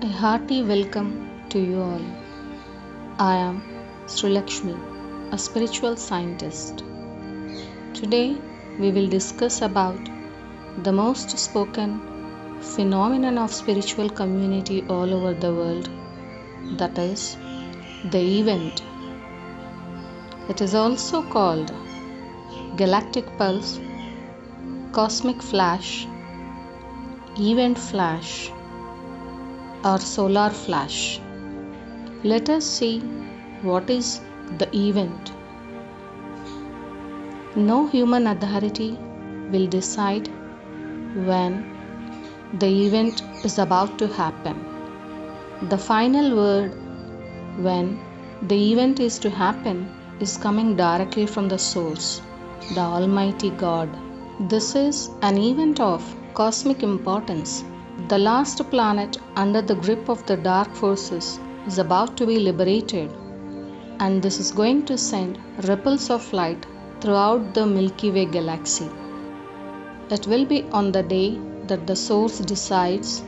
A hearty welcome to you all. I am Sri Lakshmi, a spiritual scientist. Today we will discuss about the most spoken phenomenon of spiritual community all over the world, that is the event. It is also called galactic pulse, cosmic flash, event flash, or solar flash. Let us see what is the event. No human authority will decide when the event is about to happen. The final word when the event is to happen is coming directly from the source, the Almighty God. This is an event of cosmic importance. The last planet under the grip of the dark forces is about to be liberated, and this is going to send ripples of light throughout the Milky Way galaxy. It will be on the day that the source decides,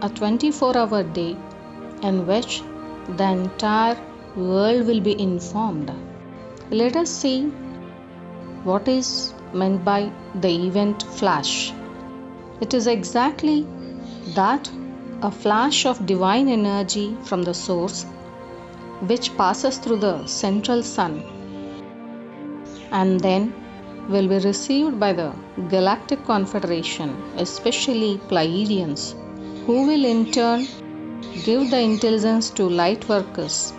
a 24-hour day in which the entire world will be informed. Let us see what is meant by the event flash. It is exactly that, a flash of divine energy from the source which passes through the central sun and then will be received by the Galactic Confederation, especially Pleiadians, who will in turn give the intelligence to light workers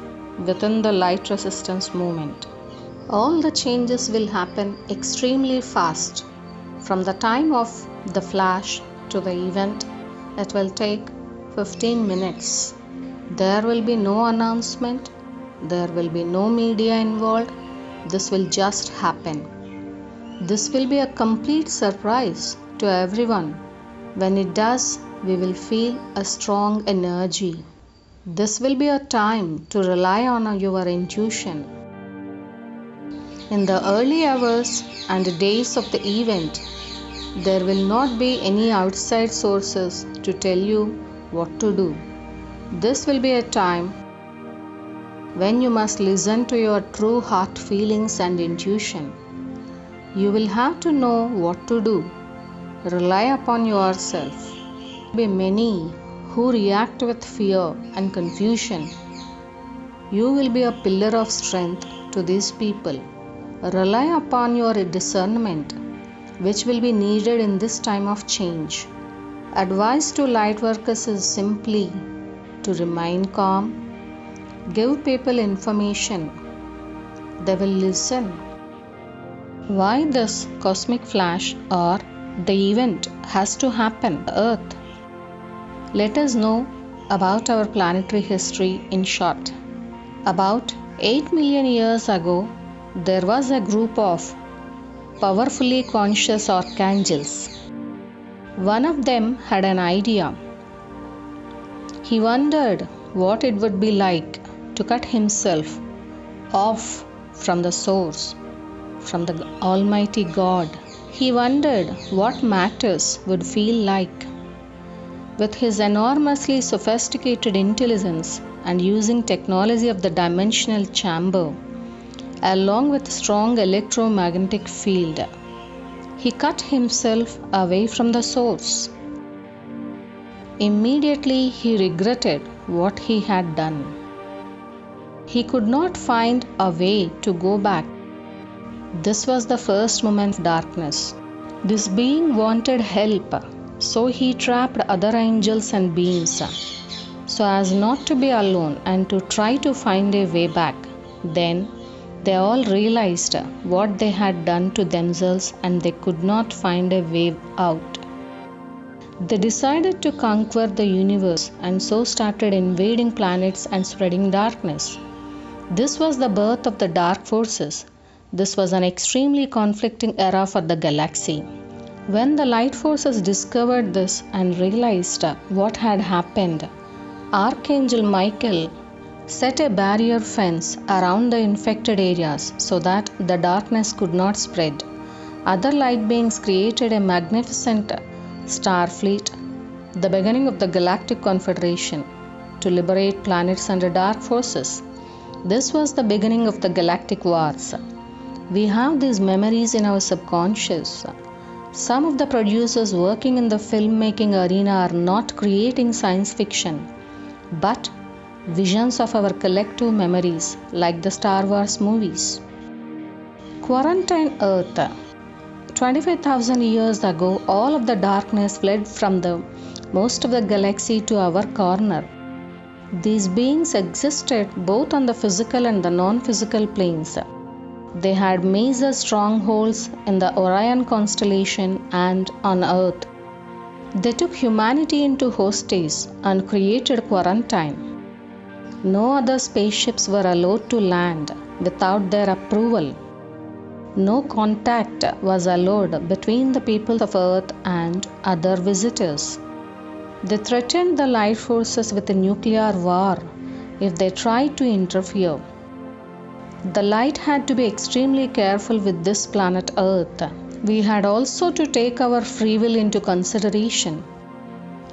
within the light resistance movement. All the changes will happen extremely fast. From the time of the flash to the event, it will take 15 minutes. There will be no announcement, there will be no media involved. This will just happen. This will be a complete surprise to everyone. When it does, we will feel a strong energy. This will be a time to rely on your intuition. In the early hours and days of the event, there will not be any outside sources to tell you what to do. This will be a time when you must listen to your true heart feelings and intuition. You will have to know what to do. Rely upon yourself. There will be many who react with fear and confusion. You will be a pillar of strength to these people. Rely upon your discernment, which will be needed in this time of change. Advice to light workers is simply to remain calm, give people information. They will listen. Why this cosmic flash or the event has to happen on Earth? Let us know about our planetary history in short. About 8 million years ago, there was a group of powerfully conscious archangels. One of them had an idea. He wondered what it would be like to cut himself off from the source, from the Almighty God. He wondered what matters would feel like. With his enormously sophisticated intelligence and using technology of the dimensional chamber, along with strong electromagnetic field, he cut himself away from the source. Immediately he regretted what he had done. He could not find a way to go back. This was the first moment of darkness. This being wanted help, so he trapped other angels and beings so as not to be alone and to try to find a way back. Then they all realized what they had done to themselves and they could not find a way out. They decided to conquer the universe and so started invading planets and spreading darkness. This was the birth of the dark forces. This was an extremely conflicting era for the galaxy. When the light forces discovered this and realized what had happened, Archangel Michael set a barrier fence around the infected areas so that the darkness could not spread. Other light beings created a magnificent star fleet, the beginning of the Galactic Confederation. to liberate planets under dark forces. This was the beginning of the galactic wars. We have these memories in our subconscious. Some of the producers working in the filmmaking arena are not creating science fiction, but visions of our collective memories, like the Star Wars movies. Quarantine Earth. 25,000 years ago, all of the darkness fled from the most of the galaxy to our corner. These beings existed both on the physical and the non-physical planes. They had major strongholds in the Orion constellation and on Earth. They took humanity into hostage and created quarantine. No other spaceships were allowed to land without their approval. No contact was allowed between the people of Earth and other visitors. They threatened the light forces with a nuclear war if they tried to interfere. The light had to be extremely careful with this planet Earth. We had also to take our free will into consideration.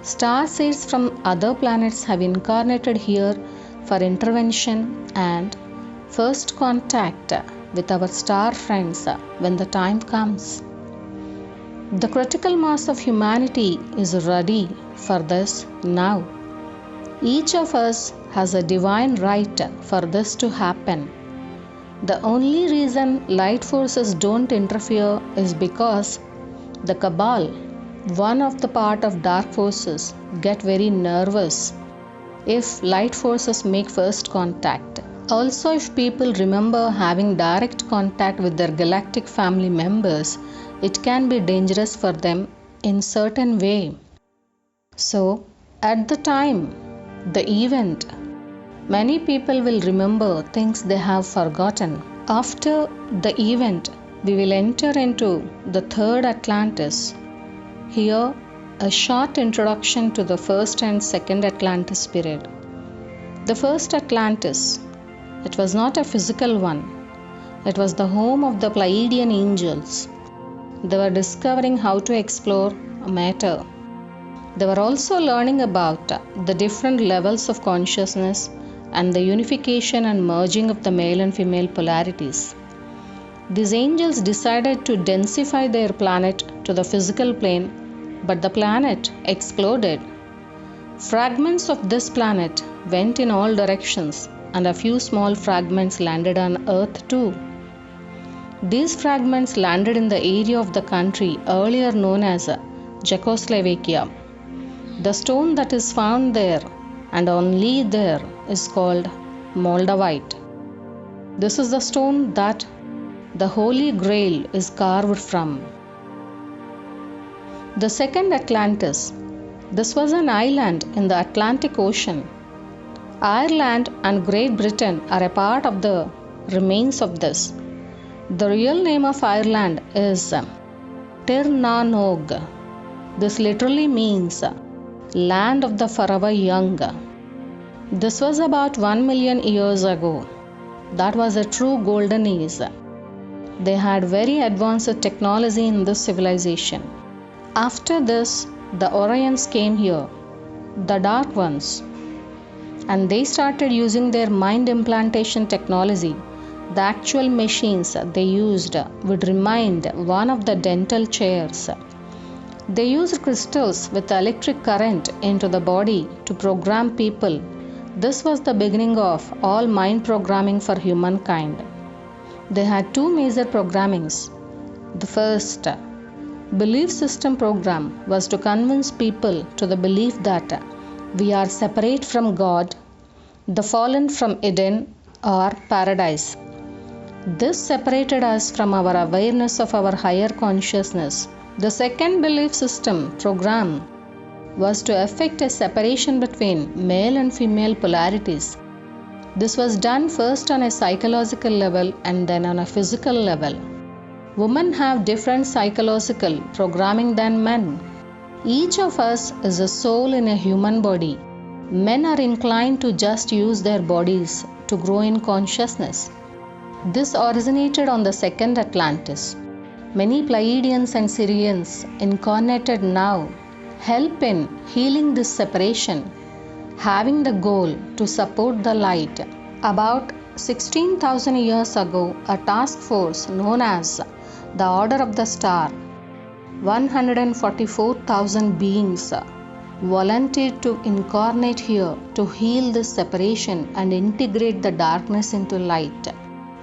Star seeds from other planets have incarnated here for intervention and first contact with our star friends when the time comes. The critical mass of humanity is ready for this now. Each of us has a divine right for this to happen. The only reason light forces don't interfere is because the Cabal, one of the part of dark forces, get very nervous if light forces make first contact. Also, if people remember having direct contact with their galactic family members, it can be dangerous for them in certain way. So, at the time, the event, many people will remember things they have forgotten. After the event, we will enter into the third Atlantis. Here, a short introduction to the first and second Atlantis period. The first Atlantis, it was not a physical one. It was the home of the Pleiadian angels. They were discovering how to explore matter. They were also learning about the different levels of consciousness and the unification and merging of the male and female polarities. These angels decided to densify their planet to the physical plane, but the planet exploded. Fragments of this planet went in all directions, and a few small fragments landed on Earth too. These fragments landed in the area of the country earlier known as Czechoslovakia. The stone that is found there and only there is called Moldavite. This is the stone that the Holy Grail is carved from. The second Atlantis. This was an island in the Atlantic Ocean. Ireland and Great Britain are a part of the remains of this. The real name of Ireland is Tirnanog. This literally means land of the forever young. This was about 1 million years ago. That was a true golden age. They had very advanced technology in this civilization. After this, the Orions came here, the Dark Ones, and they started using their mind implantation technology. The actual machines they used would remind one of the dental chairs. They used crystals with electric current into the body to program people. This was the beginning of all mind programming for humankind. They had two major programmings. The first belief system program was to convince people to the belief that we are separate from God, the fallen from Eden or paradise. This separated us from our awareness of our higher consciousness. The second belief system program was to effect a separation between male and female polarities. This was done first on a psychological level and then on a physical level. Women have different psychological programming than men. Each of us is a soul in a human body. Men are inclined to just use their bodies to grow in consciousness. This originated on the second Atlantis. Many Pleiadians and Syrians incarnated now help in healing this separation. having the goal to support the light. About 16,000 years ago, a task force known as the Order of the Star, 144,000 beings volunteered to incarnate here to heal this separation and integrate the darkness into light.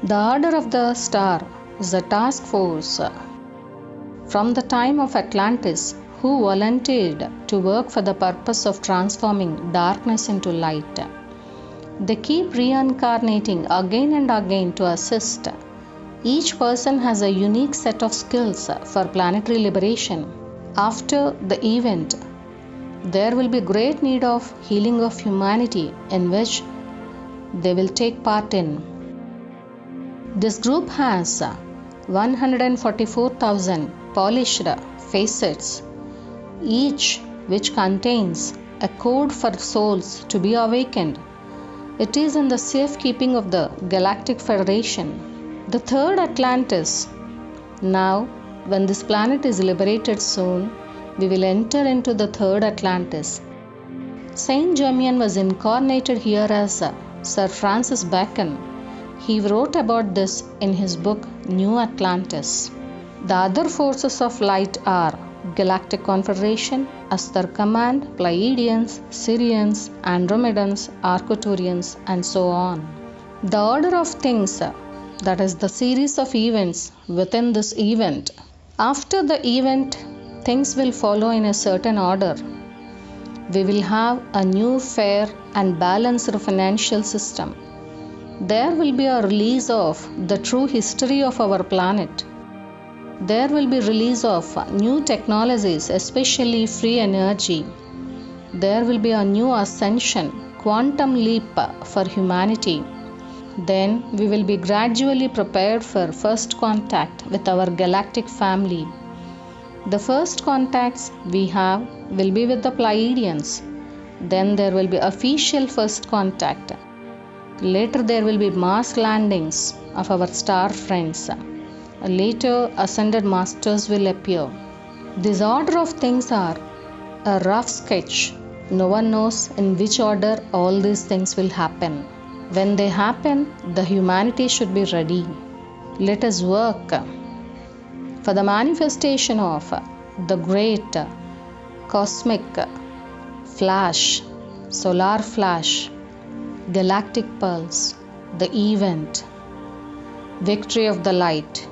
The Order of the Star is a task force from the time of Atlantis who volunteered to work for the purpose of transforming darkness into light. They keep reincarnating again and again to assist. Each person has a unique set of skills for planetary liberation. After the event, there will be great need of healing of humanity in which they will take part in. This group has 144,000 polished facets, each which contains a code for souls to be awakened. It is in the safekeeping of the Galactic Federation. The third Atlantis. Now, when this planet is liberated soon, we will enter into the third Atlantis. Saint Germain was incarnated here as Sir Francis Bacon. He wrote about this in his book New Atlantis. The other forces of light are Galactic Confederation, Astar Command, Pleiadians, Sirians, Andromedans, Arcturians, and so on. The order of things, that is the series of events within this event. After the event, things will follow in a certain order. We will have a new fair and balanced financial system. There will be a release of the true history of our planet. There will be release of new technologies, especially free energy. There will be a new ascension, quantum leap for humanity. Then we will be gradually prepared for first contact with our galactic family. The first contacts we have will be with the Pleiadians. Then there will be official first contact. Later there will be mass landings of our star friends. Later ascended masters will appear. This order of things are a rough sketch. No one knows in which order all these things will happen. When they happen, the humanity should be ready. Let us work for the manifestation of the great cosmic flash, solar flash, galactic pulse, the event, victory of the light.